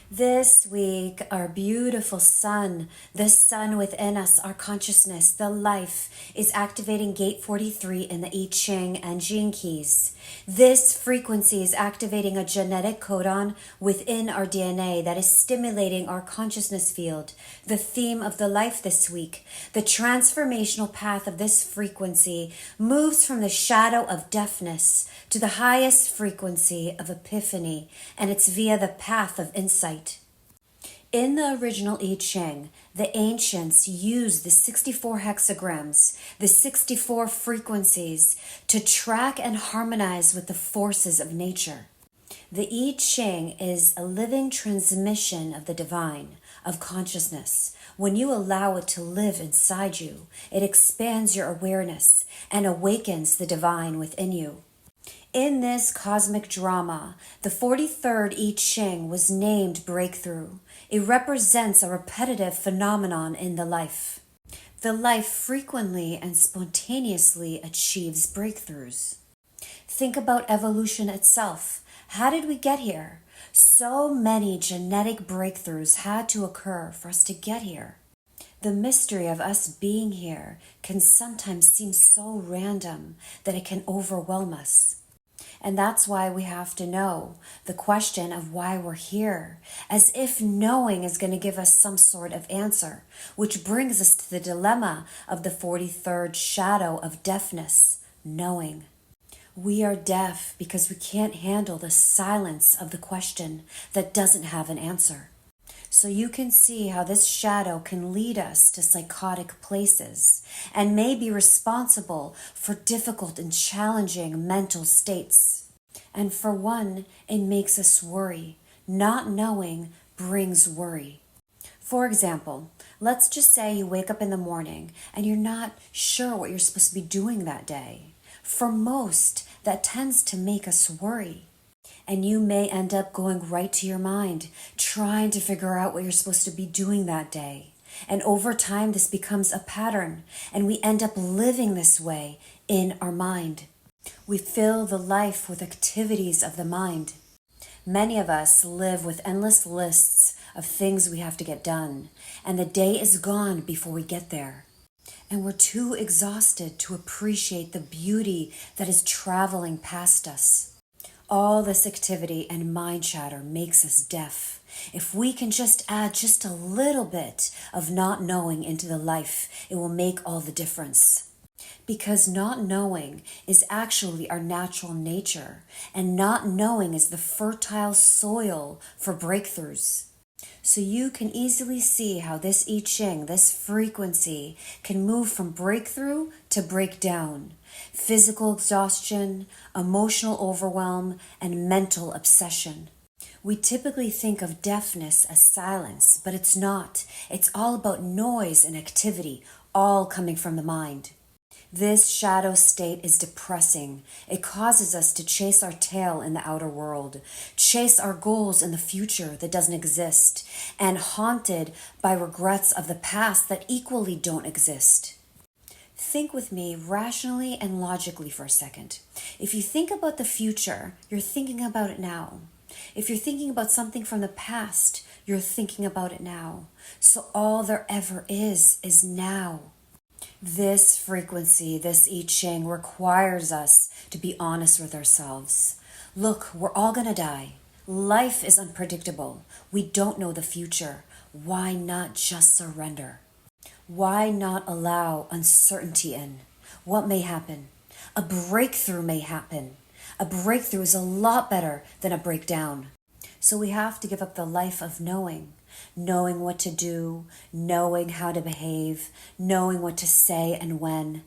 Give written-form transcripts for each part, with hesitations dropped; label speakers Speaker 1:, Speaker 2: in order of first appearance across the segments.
Speaker 1: This week, our beautiful sun, the sun within us, our consciousness, the life, is activating gate 43 in the I Ching and Gene keys. This frequency is activating a genetic codon within our DNA that is stimulating our consciousness field. The theme of the life this week, the transformational path of this frequency, moves from the shadow of deafness to the highest frequency of epiphany, and it's via the path of insight. In the original I Ching, the ancients used the 64 hexagrams, the 64 frequencies, to track and harmonize with the forces of nature. The I Ching is a living transmission of the divine, of consciousness. When you allow it to live inside you, it expands your awareness and awakens the divine within you. In this cosmic drama, the 43rd I Ching was named Breakthrough. It represents a repetitive phenomenon in the life. The life frequently and spontaneously achieves breakthroughs. Think about evolution itself. How did we get here? So many genetic breakthroughs had to occur for us to get here. The mystery of us being here can sometimes seem so random that it can overwhelm us. And that's why we have to know the question of why we're here, as if knowing is going to give us some sort of answer, which brings us to the dilemma of the 43rd shadow of deafness, knowing. We are deaf because we can't handle the silence of the question that doesn't have an answer. So you can see how this shadow can lead us to psychotic places and may be responsible for difficult and challenging mental states. And for one, it makes us worry. Not knowing brings worry. For example, let's just say you wake up in the morning and you're not sure what you're supposed to be doing that day. For most, that tends to make us worry. And you may end up going right to your mind, trying to figure out what you're supposed to be doing that day. And over time, this becomes a pattern, and we end up living this way in our mind. We fill the life with activities of the mind. Many of us live with endless lists of things we have to get done, and the day is gone before we get there. And we're too exhausted to appreciate the beauty that is traveling past us. All this activity and mind chatter makes us deaf. If we can just add just a little bit of not knowing into the life, it will make all the difference. Because not knowing is actually our natural nature, and not knowing is the fertile soil for breakthroughs. So you can easily see how this I Ching, this frequency, can move from breakthrough to breakdown. Physical exhaustion, emotional overwhelm, and mental obsession. We typically think of deafness as silence, but it's not. It's all about noise and activity, all coming from the mind. This shadow state is depressing. It causes us to chase our tail in the outer world, chase our goals in the future that doesn't exist, and haunted by regrets of the past that equally don't exist. Think with me rationally and logically for a second. If you think about the future, you're thinking about it now. If you're thinking about something from the past, you're thinking about it now. So all there ever is now. This frequency, this I Ching, requires us to be honest with ourselves. Look, we're all gonna die. Life is unpredictable. We don't know the future. Why not just surrender? Why not allow uncertainty in? What may happen? A breakthrough may happen. A breakthrough is a lot better than a breakdown. So we have to give up the life of knowing what to do, knowing how to behave, knowing what to say and when,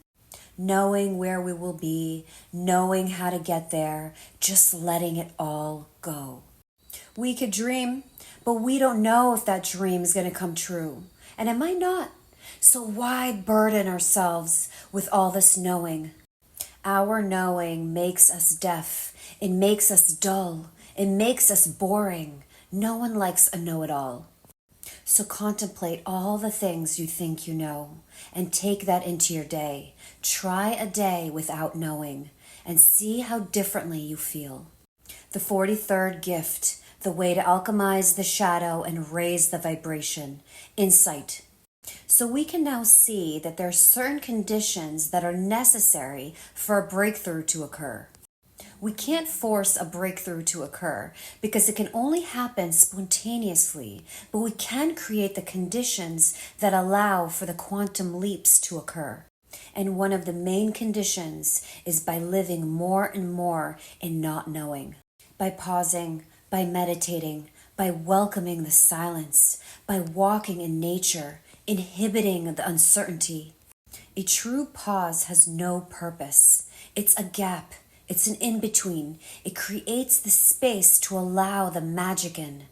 Speaker 1: knowing where we will be, knowing how to get there, just letting it all go. We could dream, but we don't know if that dream is going to come true, and it might not. So why burden ourselves with all this knowing? Our knowing makes us deaf. It makes us dull. It makes us boring. No one likes a know-it-all. So contemplate all the things you think you know and take that into your day. Try a day without knowing and see how differently you feel. The 43rd gift, The way to alchemize the shadow and raise the vibration. Insight. So we can now see that there are certain conditions that are necessary for a breakthrough to occur. We can't force a breakthrough to occur because it can only happen spontaneously, but we can create the conditions that allow for the quantum leaps to occur. And one of the main conditions is by living more and more in not knowing, by pausing, by meditating, by welcoming the silence, by walking in nature, inhibiting the uncertainty. A true pause has no purpose. It's a gap. It's an in-between. It creates the space to allow the magic in.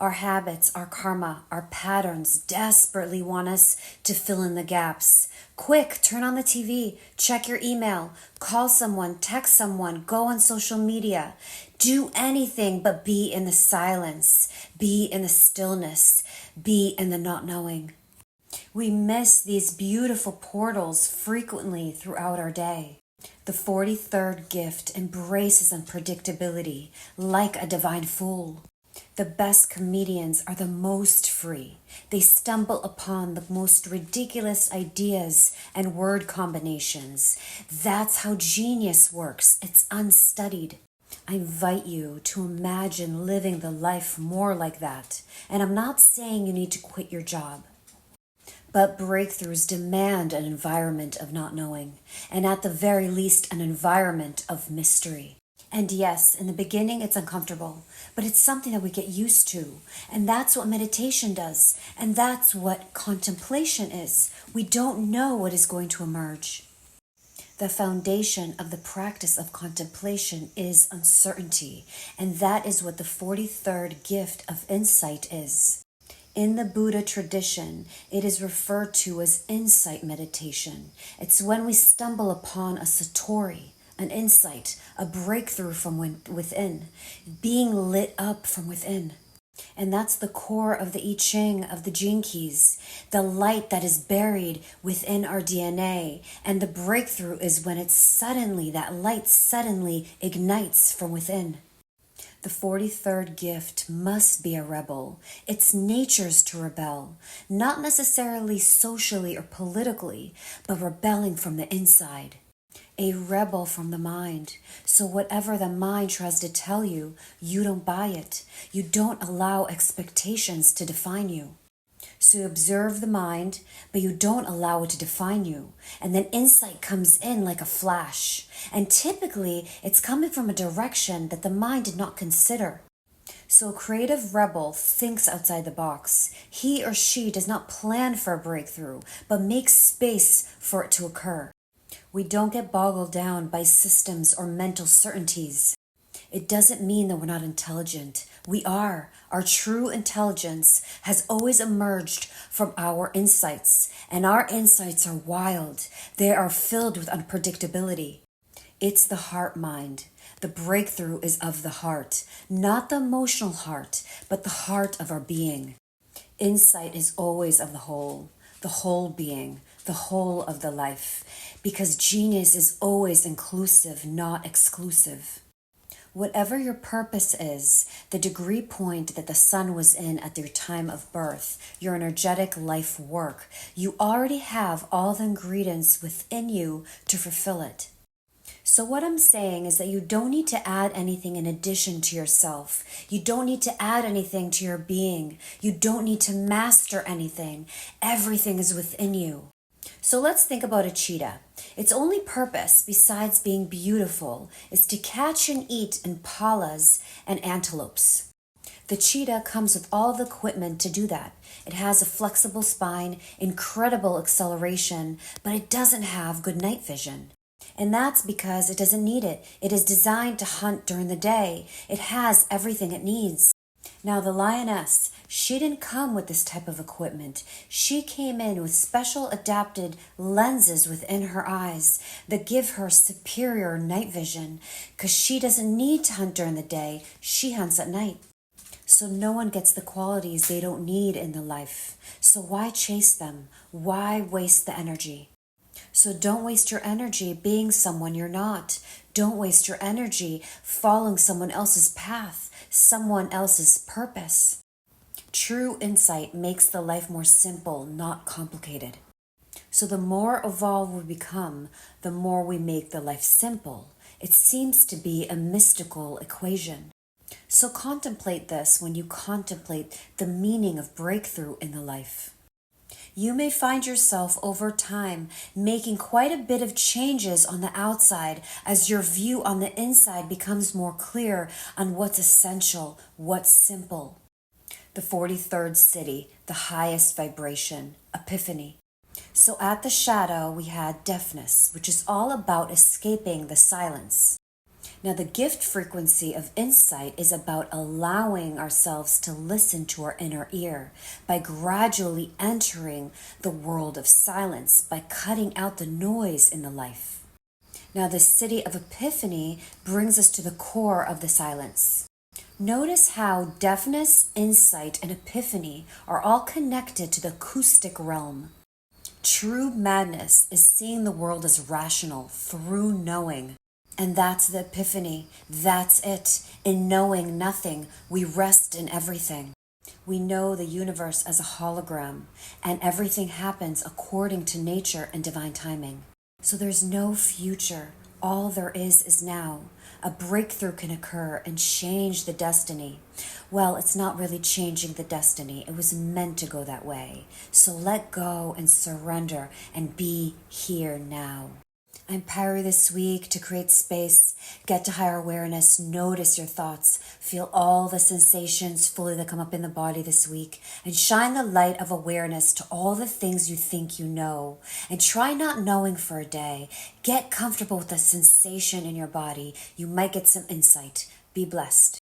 Speaker 1: Our habits, our karma, our patterns desperately want us to fill in the gaps. Quick, turn on the TV, check your email, call someone, text someone, go on social media. Do anything but be in the silence, be in the stillness, be in the not knowing. We miss these beautiful portals frequently throughout our day. The 43rd gift embraces unpredictability like a divine fool. The best comedians are the most free. They stumble upon the most ridiculous ideas and word combinations. That's how genius works. It's unstudied. I invite you to imagine living the life more like that. And I'm not saying you need to quit your job. But breakthroughs demand an environment of not knowing, and at the very least, an environment of mystery. And yes, in the beginning, it's uncomfortable, but it's something that we get used to. And that's what meditation does. And that's what contemplation is. We don't know what is going to emerge. The foundation of the practice of contemplation is uncertainty. And that is what the 43rd gift of insight is. In the Buddha tradition, it is referred to as insight meditation. It's when we stumble upon a satori, an insight, a breakthrough from within, being lit up from within. And that's the core of the I Ching, of the Gene Keys, the light that is buried within our DNA. And the breakthrough is when that light suddenly ignites from within. The 43rd gift must be a rebel. It's nature's to rebel, not necessarily socially or politically, but rebelling from the inside. A rebel from the mind. So whatever the mind tries to tell you, you don't buy it. You don't allow expectations to define you. So you observe the mind, but you don't allow it to define you. And then insight comes in like a flash. And typically, it's coming from a direction that the mind did not consider. So a creative rebel thinks outside the box. He or she does not plan for a breakthrough, but makes space for it to occur. We don't get boggled down by systems or mental certainties. It doesn't mean that we're not intelligent. We are. Our true intelligence has always emerged from our insights, and our insights are wild. They are filled with unpredictability. It's the heart mind. The breakthrough is of the heart, not the emotional heart, but the heart of our being. Insight is always of the whole being, the whole of the life, because genius is always inclusive, not exclusive. Whatever your purpose is, the degree point that the sun was in at your time of birth, your energetic life work, you already have all the ingredients within you to fulfill it. So what I'm saying is that you don't need to add anything in addition to yourself. You don't need to add anything to your being. You don't need to master anything. Everything is within you. So let's think about a cheetah. Its only purpose, besides being beautiful, is to catch and eat impalas and antelopes. The cheetah comes with all the equipment to do that. It has a flexible spine, incredible acceleration, but it doesn't have good night vision. And that's because it doesn't need it. It is designed to hunt during the day. It has everything it needs. Now the lioness, she didn't come with this type of equipment. She came in with special adapted lenses within her eyes that give her superior night vision, because she doesn't need to hunt during the day. She hunts at night. So no one gets the qualities they don't need in the life. So why chase them? Why waste the energy? So don't waste your energy being someone you're not. Don't waste your energy following someone else's path. someone else's purpose. True insight makes the life more simple, not complicated. So the more evolved we become, the more we make the life simple. It seems to be a mystical equation. So contemplate this when you contemplate the meaning of breakthrough in the life. You may find yourself over time making quite a bit of changes on the outside as your view on the inside becomes more clear on what's essential, what's simple. The 43rd Siddhi, the highest vibration, Epiphany. So at the shadow, we had deafness, which is all about escaping the silence. Now, the gift frequency of insight is about allowing ourselves to listen to our inner ear by gradually entering the world of silence, by cutting out the noise in the life. Now, the Siddhi of Epiphany brings us to the core of the silence. Notice how deafness, insight, and epiphany are all connected to the acoustic realm. True madness is seeing the world as rational through knowing. And that's the epiphany. That's it. In knowing nothing, we rest in everything. We know the universe as a hologram, and everything happens according to nature and divine timing. So there's no future. All there is now. A breakthrough can occur and change the destiny. Well, it's not really changing the destiny. It was meant to go that way. So let go and surrender and be here now. I empower you this week to create space, get to higher awareness, notice your thoughts, feel all the sensations fully that come up in the body this week, and shine the light of awareness to all the things you think you know. And try not knowing for a day. Get comfortable with the sensation in your body. You might get some insight. Be blessed.